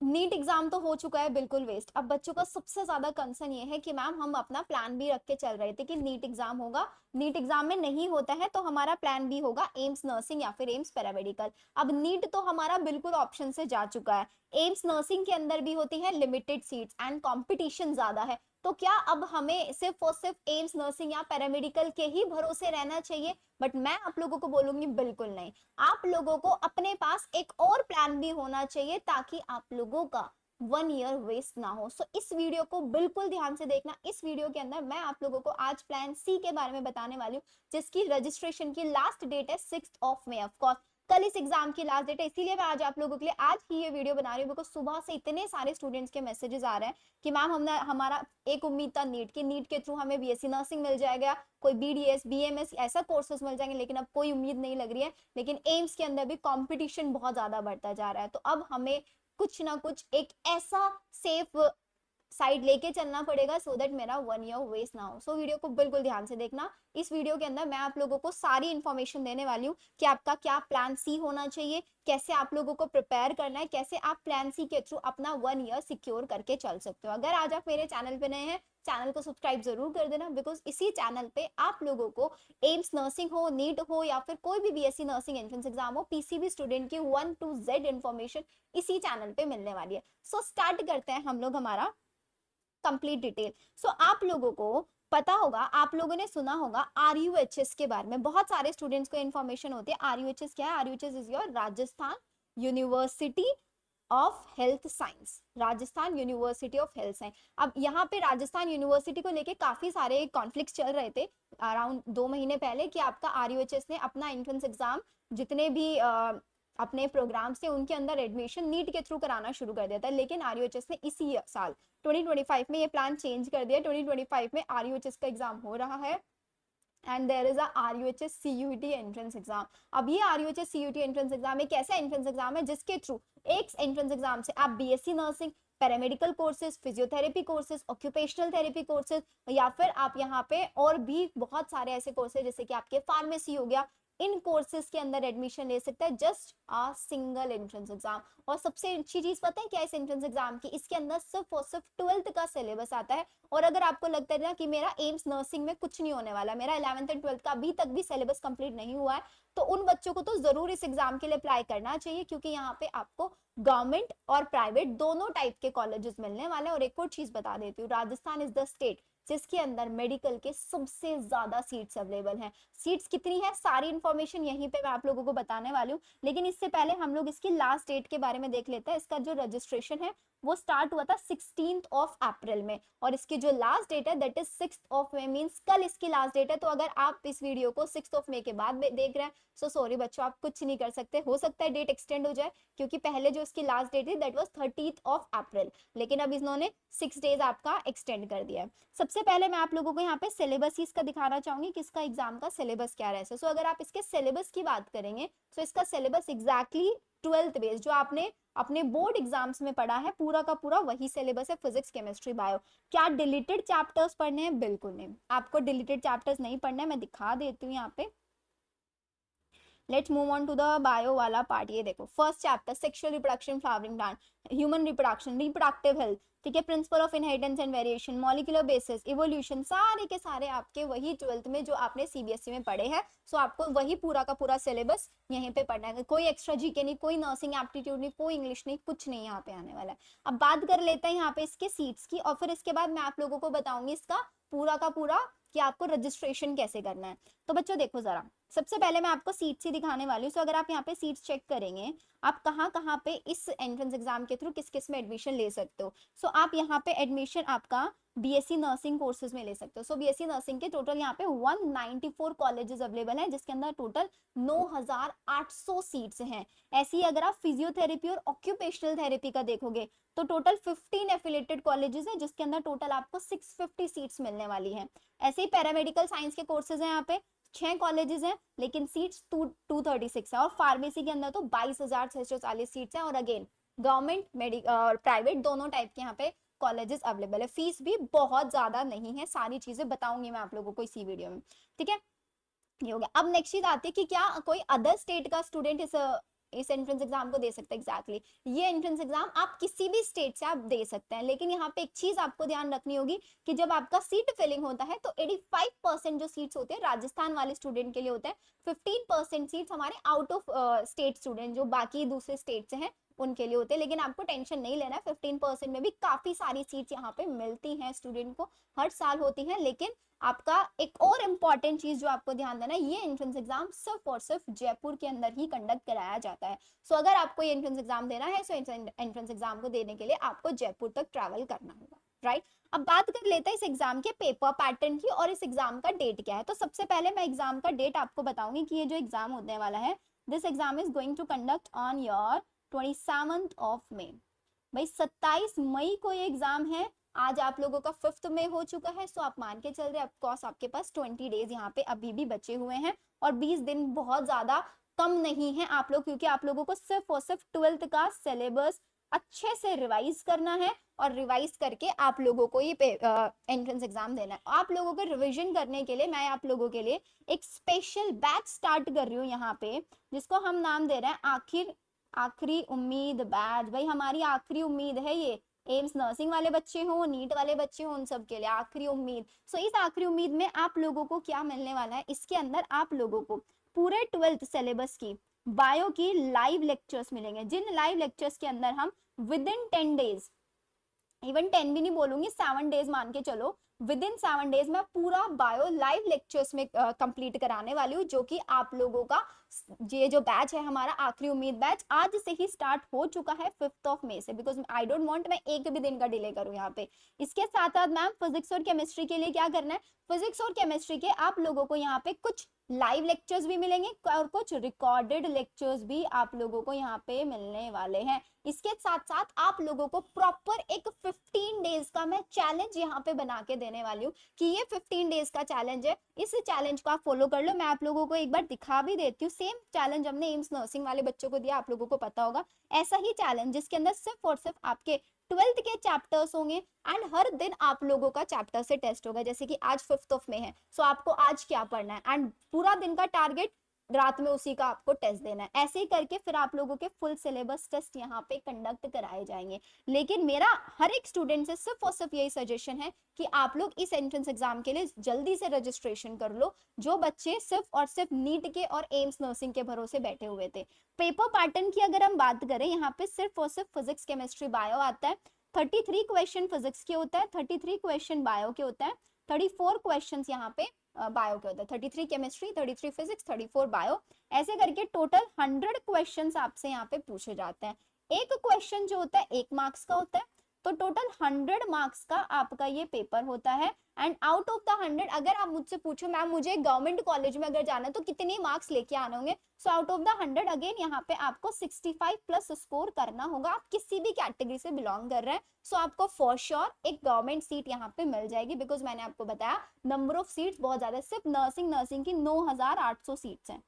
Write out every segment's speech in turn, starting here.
NEET exam तो हो चुका है बिल्कुल वेस्ट। अब बच्चों का सबसे ज्यादा कंसर्न ये है कि मैम हम अपना प्लान बी रख के चल रहे थे कि नीट एग्जाम होगा, नीट एग्जाम में नहीं होता है तो हमारा प्लान बी होगा एम्स नर्सिंग या फिर एम्स पैरामेडिकल। अब नीट तो हमारा बिल्कुल ऑप्शन से जा चुका है। एम्स नर्सिंग के अंदर भी होती है लिमिटेड सीट्स एंड कंपटीशन ज्यादा है। तो क्या अब हमें सिर्फ और सिर्फ एम्स नर्सिंग या पैरामेडिकल के ही भरोसे रहना चाहिए? बट मैं आप लोगों को बोलूंगी बिल्कुल नहीं। आप लोगों को अपने पास एक और प्लान भी होना चाहिए ताकि आप लोगों का 1 ईयर वेस्ट ना हो। सो इस वीडियो को बिल्कुल ध्यान से देखना। इस वीडियो के अंदर मैं आप लोगों को आज प्लान सी के बारे में बताने वाली हूँ, जिसकी रजिस्ट्रेशन की लास्ट डेट है 6 मई। ऑफ कोर्स कल इस एग्जाम की लास्ट डेट है, इसीलिए मैं आज आप लोगों के लिए आज ही ये वीडियो बना रही हूँ। बिकॉज सुबह से इतने सारे स्टूडेंट्स के मैसेजेस आ रहे हैं कि मैम हमने हमारा एक उम्मीद था नीट की, नीट के थ्रू हमें बीएससी नर्सिंग मिल जाएगा, कोई बीडीएस बीएमएस ऐसा कोर्सेज मिल जाएंगे, लेकिन अब कोई उम्मीद नहीं लग रही है। लेकिन एम्स के अंदर भी कंपटीशन बहुत ज्यादा बढ़ता जा रहा है। तो अब हमें कुछ ना कुछ एक ऐसा सेफ साइड लेके चलना पड़ेगा सो दैट मेरा 1 ईयर वेस्ट ना हो। सो वीडियो को बिल्कुल ध्यान से देखना। इस वीडियो के अंदर मैं आप लोगों को सारी इंफॉर्मेशन देने वाली हूँ कि आपका क्या प्लान सी होना चाहिए, कैसे आप लोगों को प्रिपेयर करना है, कैसे आप प्लान सी के थ्रू अपना 1 ईयर सिक्योर करके चल सकते हो। अगर आज आप मेरे चैनल पे नए हैं, चैनल को सब्सक्राइब जरूर कर देना। बिकॉज इसी चैनल पे आप लोगों को एम्स नर्सिंग हो, नीट हो या फिर कोई भी बीएससी नर्सिंग एंट्रेंस एग्जाम हो, पीसीबी स्टूडेंट की 1 to Z इंफॉर्मेशन इसी चैनल पे मिलने वाली है। सो स्टार्ट करते हैं हम लोग हमारा कंप्लीट डिटेल। सो आप लोगों को पता होगा, आप लोगों ने सुना होगा आरयूएचएस के बारे में। बहुत सारे स्टूडेंट्स को इन्फॉर्मेशन होती है। आरयूएचएस क्या है? RUHS is your Rajasthan university of health science, Rajasthan university of health science. अब यहाँ पे राजस्थान यूनिवर्सिटी को लेके काफी सारे कॉन्फ्लिक्ट्स चल रहे थे अराउंड 2 महीने पहले कि आपका आरयूएचएस ने अपना एंट्रेंस एग्जाम जितने भी अपने प्रोग्राम से उनके अंदर एडमिशन नीट के थ्रू कराना शुरू कर दिया था। लेकिन आरयूएचएस ने इसी साल 2025 में ये प्लान चेंज कर दिया। 2025 में आरयूएचएस का एग्जाम हो रहा है and there is RUHS CUT entrance exam. अब ये आरयूएचएस सीयूटी एंट्रेंस एग्जाम एक ऐसा एंट्रेंस एग्जाम है जिसके थ्रू एक एंट्रेंस एग्जाम से आप BSc nursing, paramedical courses, physiotherapy courses, occupational therapy courses या फिर आप यहाँ पे और भी बहुत सारे ऐसे कोर्सेज जैसे कि आपके फार्मेसी हो गया, इन कोर्सेज के अंदर एडमिशन ले सकता है जस्ट आ सिंगल एंट्रेंस एग्जाम। और सबसे अच्छी चीज पता है क्या इस एंट्रेंस एग्जाम की? इसके अंदर सिर्फ और सिर्फ 12th का सिलेबस आता है। और अगर आपको लगता है ना कि मेरा एम्स नर्सिंग में कुछ नहीं होने वाला, मेरा 11th एंड 12th का अभी तक भी सिलेबस कंप्लीट नहीं हुआ है, तो उन बच्चों को तो जरूर इस एग्जाम के लिए अप्लाई करना चाहिए, क्योंकि यहाँ पे आपको गवर्नमेंट और प्राइवेट दोनों टाइप के कॉलेजेस मिलने वाले हैं। और एक और चीज बता देती हूँ, राजस्थान इज द स्टेट जिसके अंदर मेडिकल के सबसे ज्यादा सीट्स अवेलेबल हैं। सीट्स कितनी है सारी इंफॉर्मेशन यहीं पे मैं आप लोगों को बताने वाली हूँ। लेकिन इससे पहले हम लोग इसकी लास्ट डेट के बारे में देख लेते हैं। इसका जो रजिस्ट्रेशन है वो स्टार्ट हुआ था 16 अप्रैल में, और इसकी जो लास्ट डेट है दैट इज 6 मई, मींस कल इसकी लास्ट डेट है। तो अगर आप इस वीडियो को 6 मई के बाद देख रहे हैं, सो सॉरी बच्चों, आप कुछ नहीं कर सकते। हो सकता है डेट एक्सटेंड हो जाए, क्योंकि पहले जो इसकी लास्ट डेट थी दैट वाज 30 अप्रैल, लेकिन अब इन्होंने 6 डेज आपका एक्सटेंड कर दिया है। सबसे पहले मैं आप लोगों को यहाँ पे सिलेबस ही इसका दिखाना चाहूंगी कि इसका एग्जाम का सिलेबस क्या रहेगा। सो अगर आप इसके सिलेबस की बात करेंगे तो इसका सिलेबस एग्जैक्टली 12th बेस जो आपने अपने बोर्ड एग्जाम्स में पढ़ा है पूरा का पूरा वही सिलेबस है, फिजिक्स केमिस्ट्री बायो। क्या डिलीटेड चैप्टर्स पढ़ने हैं? बिल्कुल नहीं, आपको डिलीटेड चैप्टर्स नहीं पढ़ना है। मैं दिखा देती हूँ यहाँ पे। Let's move on to the bio वाला पार्ट। ये देखो, first chapter sexual reproduction, flowering plant, human reproduction, reproductive health, ठीक है, principle of inheritance and variation, molecular basis, evolution, सारे के सारे आपके वही 12th में जो आपने सीबीएसई में पढ़े हैं। सो आपको वही पूरा का पूरा सिलेबस यहीं पे पढ़ना है। कोई एक्स्ट्रा जीके नहीं, कोई नर्सिंग एप्टीट्यूड नहीं, कोई इंग्लिश नहीं, कुछ नहीं यहाँ पे आने वाला है। अब बात कर लेते हैं यहाँ पे इसके सीट्स की, और फिर इसके बाद मैं आप लोगों को बताऊंगी इसका पूरा का पूरा कि आपको रजिस्ट्रेशन कैसे करना है। तो बच्चों देखो जरा, सबसे पहले मैं आपको सीट्स ही दिखाने वाली हूँ। सो अगर आप यहाँ पे सीट्स चेक करेंगे, आप कहाँ कहाँ पे इस एंट्रेंस एग्जाम के थ्रू किस किस में एडमिशन ले सकते हो। सो आप यहाँ पे एडमिशन आपका बीएससी नर्सिंग कोर्सेज में ले सकते हो। सो बीएससी नर्सिंग के टोटल यहाँ पे 194 कॉलेजेस अवेलेबल हैं, जिसके अंदर टोटल 9800 सीट्स हैं। ऐसी अगर आप फिजियोथेरेपी और ऑक्यूपेशनल थेरेपी का देखोगे तो टोटल 15 एफिलेटेड कॉलेजेस हैं, जिसके अंदर टोटल आपको 650 सीट्स मिलने वाली हैं। ऐसे ही पैरामेडिकल साइंस के कोर्सेज हैं, यहाँ पे 6 कॉलेजेस हैं, लेकिन सीट्स 236 है। और फार्मेसी के अंदर तो 22,640 सीट्स हैं। और अगेन गवर्नमेंट मेडिकल और प्राइवेट दोनों टाइप के यहाँ पे कॉलेजेस अवेलेबल है। फीस भी बहुत ज्यादा नहीं है, सारी चीजें बताऊंगी मैं आप लोगों को इसी वीडियो में, ठीक है। ये हो गया। अब नेक्स्ट चीज आती है कि क्या कोई अदर स्टेट का स्टूडेंट इस इस एंट्रेंस एग्जाम को दे सकते हैं एग्जैक्टली ये एंट्रेंस एग्जाम आप किसी भी स्टेट से आप दे सकते हैं। लेकिन यहाँ पे एक चीज आपको ध्यान रखनी होगी कि जब आपका सीट फिलिंग होता है तो 85% जो सीट्स होते हैं राजस्थान वाले स्टूडेंट के लिए होते हैं, 15% सीट्स हमारे आउट ऑफ स्टेट स्टूडेंट जो बाकी दूसरे स्टेट से हैं उनके लिए होते हैं। लेकिन आपको टेंशन नहीं लेना है, 15% में भी काफी सारी सीट्स यहाँ पे मिलती हैं स्टूडेंट को, हर साल होती हैं। लेकिन आपका एक और इम्पॉर्टेंट चीज जो आपको ध्यान देना है, ये एंट्रेंस एग्जाम सिर्फ और सिर्फ जयपुर के अंदर ही कंडक्ट कराया जाता है। सो अगर आपको ये एंट्रेंस एग्जाम देना है, सो एंट्रेंस एग्जाम को देने के लिए आपको जयपुर तक ट्रैवल करना होगा, राइट। अब बात कर लेते हैं इस एग्जाम के पेपर पैटर्न की और इस एग्जाम का डेट क्या है। तो सबसे पहले मैं एग्जाम का डेट आपको बताऊंगी कि ये जो एग्जाम होने वाला है, this exam is going to conduct on your 27th of May. भाई 27 मई को ये एग्जाम है। आज आप लोगों का 5th में हो चुका है, सो आप मान के चल रहे, ऑफकोर्स आपके पास 20 डेज यहाँ पे अभी भी बचे हुए हैं और 20 दिन बहुत ज्यादा कम नहीं है आप लोग, क्योंकि आप लोगों को सिर्फ और सिर्फ 12th का सिलेबस अच्छे से रिवाइज करना है और रिवाइज करके आप लोगों को ये एंट्रेंस एग्जाम देना है। आप लोगों को रिवीजन करने के लिए मैं आप लोगों के लिए एक स्पेशल बैच स्टार्ट कर रही हूँ यहाँ पे, जिसको हम नाम दे रहे हैं आखिरी उम्मीद बैच। भाई हमारी आखिरी उम्मीद है ये, एम्स नर्सिंग वाले बच्चे हो, नीट वाले बच्चे हो, उन सब के लिए आखिरी उम्मीद। सो इस आखिरी उम्मीद में आप लोगों को क्या मिलने वाला है, इसके अंदर आप लोगों को पूरे 12th सिलेबस की बायो की लाइव लेक्चर्स मिलेंगे, जिन लाइव लेक्चर्स के अंदर हम विद इन 10 डेज, इवन 10 भी नहीं बोलूंगी, 7 डेज मान के चलो, विद इन 7 डेज में पूरा बायो लाइव लेक्चर्स में कंप्लीट कराने वाली हूँ, जो कि आप लोगों का ये जो बैच है हमारा आखिरी उम्मीद बैच आज से ही स्टार्ट हो चुका है 5th ऑफ मई से, बिकॉज आई डोंट वांट मैं एक भी दिन का डिले करूँ यहाँ पे। इसके साथ साथ मैम फिजिक्स और केमिस्ट्री के लिए क्या करना है, फिजिक्स और केमिस्ट्री के आप लोगों को यहाँ पे कुछ लाइव लेक्चर्स भी मिलेंगे और कुछ रिकॉर्डेड लेक्चर्स भी आप लोगों को यहाँ पे मिलने वाले हैं। इसके साथ साथ आप लोगों को प्रॉपर एक 15 डेज का मैं चैलेंज यहाँ पे बना के देने वाली हूँ कि ये 15 डेज का चैलेंज है, इस चैलेंज को आप फॉलो कर लो। मैं आप लोगों को एक बार दिखा भी देती हूँ, सेम चैलेंज हमने एम्स नर्सिंग वाले बच्चों को दिया, आप लोगों को पता होगा, ऐसा ही चैलेंज जिसके अंदर सिर्फ और सिर्फ आपके 12th के चैप्टर्स होंगे एंड हर दिन आप लोगों का चैप्टर से टेस्ट होगा। जैसे कि आज 5th ऑफ मे है, सो आपको आज क्या पढ़ना है एंड पूरा दिन का टारगेट रात में उसी का आपको टेस्ट देना है। ऐसे ही करके फिर आप लोगों के फुल सिलेबस टेस्ट यहाँ पे कंडक्ट कराए जाएंगे। लेकिन मेरा हर एक स्टूडेंट से सिर्फ और सिर्फ यही सजेशन है कि आप लोग इस एंट्रेंस एग्जाम के लिए जल्दी से रजिस्ट्रेशन कर लो, जो बच्चे सिर्फ और सिर्फ नीट के और एम्स नर्सिंग के भरोसे बैठे हुए थे। पेपर पैटर्न की अगर हम बात करें, यहाँ पे सिर्फ और सिर्फ फिजिक्स केमिस्ट्री बायो आता है, 33 क्वेश्चन फिजिक्स के होता है, 33 क्वेश्चन बायो के होता है, 34 क्वेश्चन यहाँ पे बायो के होता है, 33 केमिस्ट्री, 33 फिजिक्स, 34 बायो, ऐसे करके टोटल 100 क्वेश्चंस आपसे यहाँ पे पूछे जाते हैं। एक क्वेश्चन जो होता है 1 मार्क्स का होता है, तो टोटल 100 मार्क्स का आपका ये पेपर होता है। एंड आउट ऑफ द 100 अगर आप मुझसे पूछो मैम मुझे गवर्नमेंट कॉलेज में अगर जाना है तो कितने मार्क्स लेके आने होंगे, so out of the 100 again यहाँ पे आपको 65 प्लस स्कोर करना होगा। आप किसी भी कैटेगरी से बिलोंग कर रहे हैं, सो आपको फॉर श्योर एक गवर्नमेंट सीट यहाँ पे मिल जाएगी, बिकॉज मैंने आपको बताया नंबर ऑफ सीट्स बहुत ज्यादा है, सिर्फ नर्सिंग की 9800 सीट्स हैं,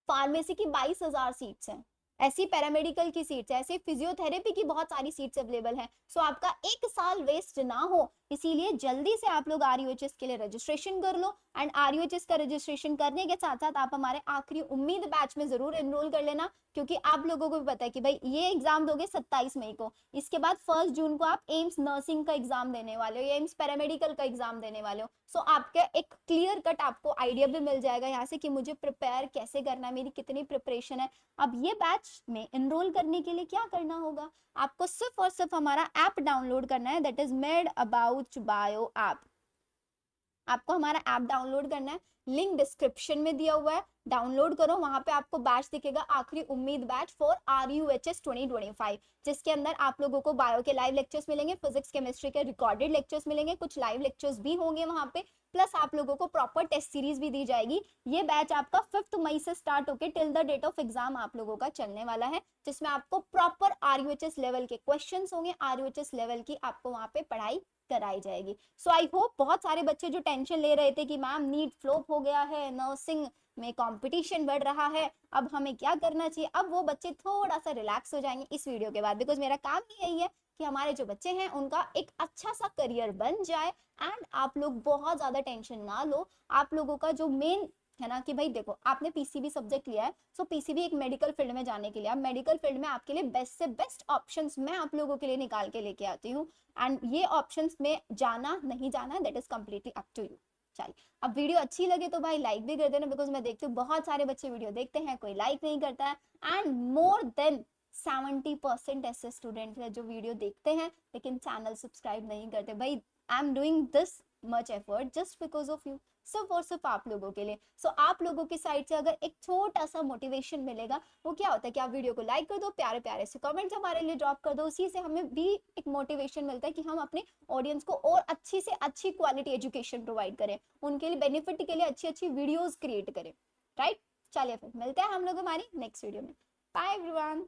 फार्मेसी की 22,000 सीट्स हैं, ऐसी पैरामेडिकल की सीट्स है, ऐसे फिजियोथेरेपी की बहुत सारी सीट्स अवेलेबल है। सो आपका एक साल वेस्ट ना हो, इसीलिए जल्दी से आप लोग RUHS के लिए रजिस्ट्रेशन कर लो। एंड RUHS का रजिस्ट्रेशन करने के साथ साथ आप हमारे आखिरी उम्मीद बैच में जरूर एनरोल कर लेना, क्योंकि आप लोगों को भी पता है कि भाई ये एग्जाम दोगे 27 मई को, इसके बाद 1 जून को आप एम्स नर्सिंग का एग्जाम देने वाले हो या एम्स पैरामेडिकल का एग्जाम देने वाले हो। सो आपके एक क्लियर कट आपको आइडिया भी मिल जाएगा यहाँ से कि मुझे प्रिपेयर कैसे करना है, मेरी कितनी प्रिपरेशन है। अब ये बैच में एनरोल करने के लिए क्या करना होगा, आपको सिर्फ और सिर्फ हमारा ऐप डाउनलोड करना है, that is made about bio app. आपको हमारा ऐप डाउनलोड करना है, लिंक डिस्क्रिप्शन में दिया हुआ है, डाउनलोड करो। वहां पे आपको बैच दिखेगा आखिरी उम्मीद बैच फॉर RUHS 2025, जिसके अंदर आप लोगों को बायो के लाइव लेक्चर्स मिलेंगे, फिजिक्स केमिस्ट्री के रिकॉर्डेड लेक्चर्स मिलेंगे, कुछ लाइव लेक्चर्स भी होंगे वहां पे, प्लस आप लोगों को प्रॉपर टेस्ट सीरीज भी दी जाएगी। ये बैच आपका 5th मई से स्टार्ट होकर till the date of exam आप लोगों का चलने वाला है, जिसमें आपको प्रॉपर RUHS लेवल के क्वेश्चंस होंगे, RUHS लेवल की आपको वहां पे पढ़ाई कराई जाएगी। सो आई होप बहुत सारे बच्चे जो टेंशन ले रहे थे कि मैम नीट फ्लॉप हो गया है, नर्सिंग में कंपटीशन बढ़ रहा है, अब हमें क्या करना चाहिए, अब वो बच्चे थोड़ा सा रिलैक्स हो जाएंगे इस वीडियो के बाद, बिकॉज मेरा काम ही यही है कि हमारे जो बच्चे हैं उनका एक अच्छा सा करियर बन जाए एंड आप लोग बहुत ज्यादा टेंशन ना लो। आप लोगों का जो मेन है ना, कि भाई देखो आपने पीसीबी सब्जेक्ट लिया है, सो पीसीबी एक मेडिकल फील्ड में जाने के लिए, अब मेडिकल फील्ड में आपके लिए बेस्ट से बेस्ट ऑप्शंस मैं आप लोगों के लिए निकाल के लेके आती हूँ, एंड ये ऑप्शंस में जाना नहीं जाना that is completely up to you. चलिए, अब वीडियो अच्छी लगे तो भाई लाइक भी कर देना, बिकॉज मैं देखती हूँ बहुत सारे बच्चे वीडियो देखते हैं, कोई लाइक नहीं करता है, एंड मोर देन 70% ऐसे स्टूडेंट्स हैं जो वीडियो देखते हैं लेकिन चैनल सब्सक्राइब नहीं करते। भाई I am doing this much effort just because of you, सिर्फ और सिर्फ आप लोगों के लिए। सो आप लोगों की साइड से अगर एक छोटा सा मोटिवेशन मिलेगा, वो क्या होता है कि आप वीडियो को लाइक कर दो, प्यारे प्यारे से कमेंट्स हमारे लिए ड्रॉप कर दो, उसी से हमें भी एक मोटिवेशन मिलता है कि हम अपने ऑडियंस को और अच्छी से अच्छी क्वालिटी एजुकेशन प्रोवाइड करें, उनके लिए बेनिफिट के लिए अच्छी अच्छी वीडियोज क्रिएट करें, राइट। चलिए फिर मिलते हैं हम लोग हमारी नेक्स्ट वीडियो में। Bye everyone.